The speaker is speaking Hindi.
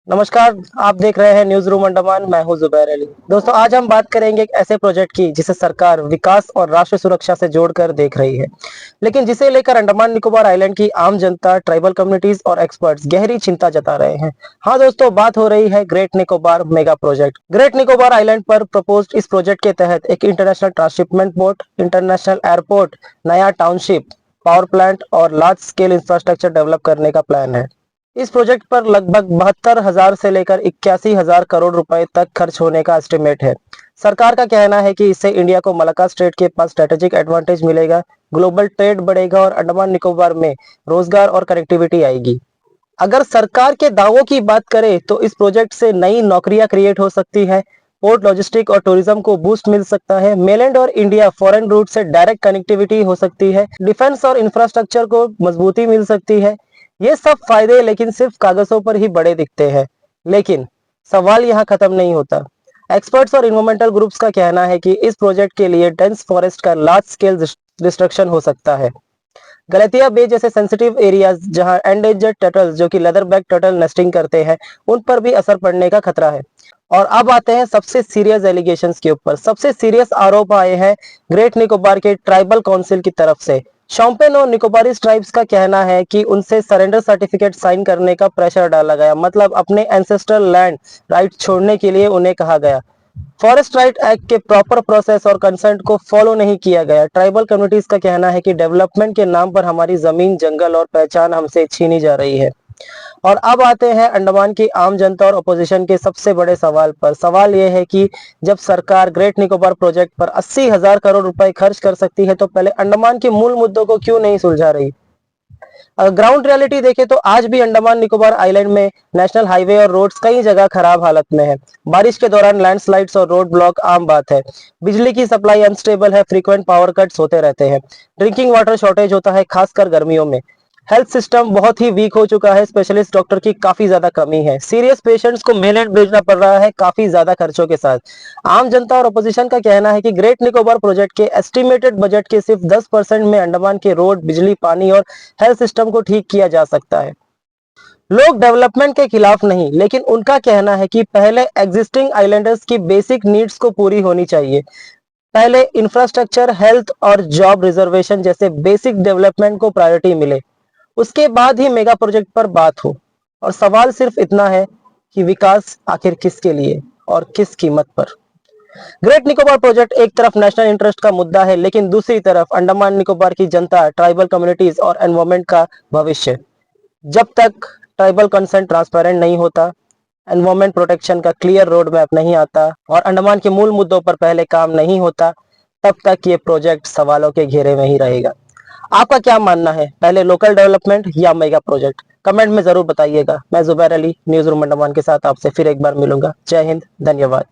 नमस्कार। आप देख रहे हैं न्यूज रूम अंडमान। मैं हूं जुबैर अली। दोस्तों, आज हम बात करेंगे एक ऐसे प्रोजेक्ट की जिसे सरकार विकास और राष्ट्र सुरक्षा से जोड़कर देख रही है, लेकिन जिसे लेकर अंडमान निकोबार आइलैंड की आम जनता, ट्राइबल कम्युनिटीज और एक्सपर्ट्स गहरी चिंता जता रहे हैं। हाँ दोस्तों, बात हो रही है great Nicobar mega project. Great Nicobar island पर प्रपोज्ड इस प्रोजेक्ट के तहत एक international transshipment port, international airport, नया टाउनशिप, पावर प्लांट और लार्ज स्केल इंफ्रास्ट्रक्चर डेवलप करने का प्लान है। इस प्रोजेक्ट पर लगभग 72,000 से लेकर 81,000 करोड़ रुपए तक खर्च होने का एस्टिमेट है। सरकार का कहना है कि इससे इंडिया को मलाक्का स्ट्रेट के पास स्ट्रेटेजिक एडवांटेज मिलेगा, ग्लोबल ट्रेड बढ़ेगा और अंडमान निकोबार में रोजगार और कनेक्टिविटी आएगी। अगर सरकार के दावों की बात करें तो इस प्रोजेक्ट से नई नौकरियां क्रिएट हो सकती है, पोर्ट लॉजिस्टिक और टूरिज्म को बूस्ट मिल सकता है, मेलैंड और इंडिया फॉरेन रूट से डायरेक्ट कनेक्टिविटी हो सकती है, डिफेंस और इंफ्रास्ट्रक्चर को मजबूती मिल सकती है। ये सब फायदे लेकिन सिर्फ कागजों पर ही बड़े दिखते हैं। लेकिन सवाल यहाँ खत्म नहीं होता। एक्सपर्ट्स और इन्वायरमेंटल ग्रुप्स का कहना है कि इस प्रोजेक्ट के लिए डेंस फॉरेस्ट का लार्ज स्केल डिस्ट्रक्शन हो सकता है। गलतिया बे जैसे सेंसिटिव एरियाज जहां एंडेंजर्ड टर्टल्स जो कि लेदर बैक टर्टल नेस्टिंग करते हैं, उन पर भी असर पड़ने का खतरा है। और अब आते हैं सबसे सीरियस एलिगेशंस के ऊपर। सबसे सीरियस आरोप आए हैं ग्रेट निकोबार के ट्राइबल काउंसिल की तरफ से। शोम्पेन और निकोबारी ट्राइब्स का कहना है कि उनसे सरेंडर सर्टिफिकेट साइन करने का प्रेशर डाला गया, मतलब अपने एंसेस्ट्रल लैंड राइट छोड़ने के लिए उन्हें कहा गया। फॉरेस्ट राइट एक्ट के प्रॉपर प्रोसेस और कंसेंट को फॉलो नहीं किया गया। ट्राइबल कम्युनिटीज का कहना है कि डेवलपमेंट के नाम पर हमारी जमीन, जंगल और पहचान हमसे छीनी जा रही है। और अब आते हैं अंडमान की आम जनता और अपोजिशन के सबसे बड़े सवाल पर। सवाल यह है कि जब सरकार ग्रेट निकोबार प्रोजेक्ट पर 80,000 करोड़ रुपए खर्च कर सकती है तो पहले अंडमान के मूल मुद्दों को क्यों नहीं सुलझा रही। अगर ग्राउंड रियलिटी देखें तो आज भी अंडमान निकोबार आइलैंड में नेशनल हाईवे और रोड्स कई जगह खराब हालत में है। बारिश के दौरान लैंडस्लाइड्स और रोड ब्लॉक आम बात है। बिजली की सप्लाई अनस्टेबल है, फ्रीक्वेंट पावर कट्स होते रहते हैं। ड्रिंकिंग वाटर शॉर्टेज होता है, खासकर गर्मियों में। हेल्थ सिस्टम बहुत ही वीक हो चुका है, स्पेशलिस्ट डॉक्टर की काफी ज्यादा कमी है। सीरियस पेशेंट्स को मेलैंड भेजना पड़ रहा है काफी ज्यादा खर्चों के साथ। आम जनता और अपोजिशन का कहना है कि ग्रेट निकोबार प्रोजेक्ट के एस्टिमेटेड बजट के सिर्फ 10% में अंडमान के रोड, बिजली, पानी और हेल्थ सिस्टम को ठीक किया जा सकता है। लोग डेवलपमेंट के खिलाफ नहीं, लेकिन उनका कहना है कि पहले एग्जिस्टिंग आइलैंडर्स की बेसिक नीड्स को पूरी होनी चाहिए। पहले इंफ्रास्ट्रक्चर, हेल्थ और जॉब रिजर्वेशन जैसे बेसिक डेवलपमेंट को प्रायोरिटी मिले, उसके बाद ही मेगा प्रोजेक्ट पर बात हो। और सवाल सिर्फ इतना है कि विकास आखिर किसके लिए और किस कीमत पर। ग्रेट निकोबार प्रोजेक्ट एक तरफ नेशनल इंटरेस्ट का मुद्दा है, लेकिन दूसरी तरफ अंडमान निकोबार की जनता, ट्राइबल कम्युनिटीज और एनवायरमेंट का भविष्य। जब तक ट्राइबल कंसेंट ट्रांसपेरेंट नहीं होता, एनवायरमेंट प्रोटेक्शन का क्लियर रोड मैप नहीं आता और अंडमान के मूल मुद्दों पर पहले काम नहीं होता, तब तक ये प्रोजेक्ट सवालों के घेरे में ही रहेगा। आपका क्या मानना है, पहले लोकल डेवलपमेंट या मेगा प्रोजेक्ट? कमेंट में जरूर बताइएगा। मैं जुबैर अली, न्यूज रूम अंडमान के साथ आपसे फिर एक बार मिलूंगा। जय हिंद, धन्यवाद।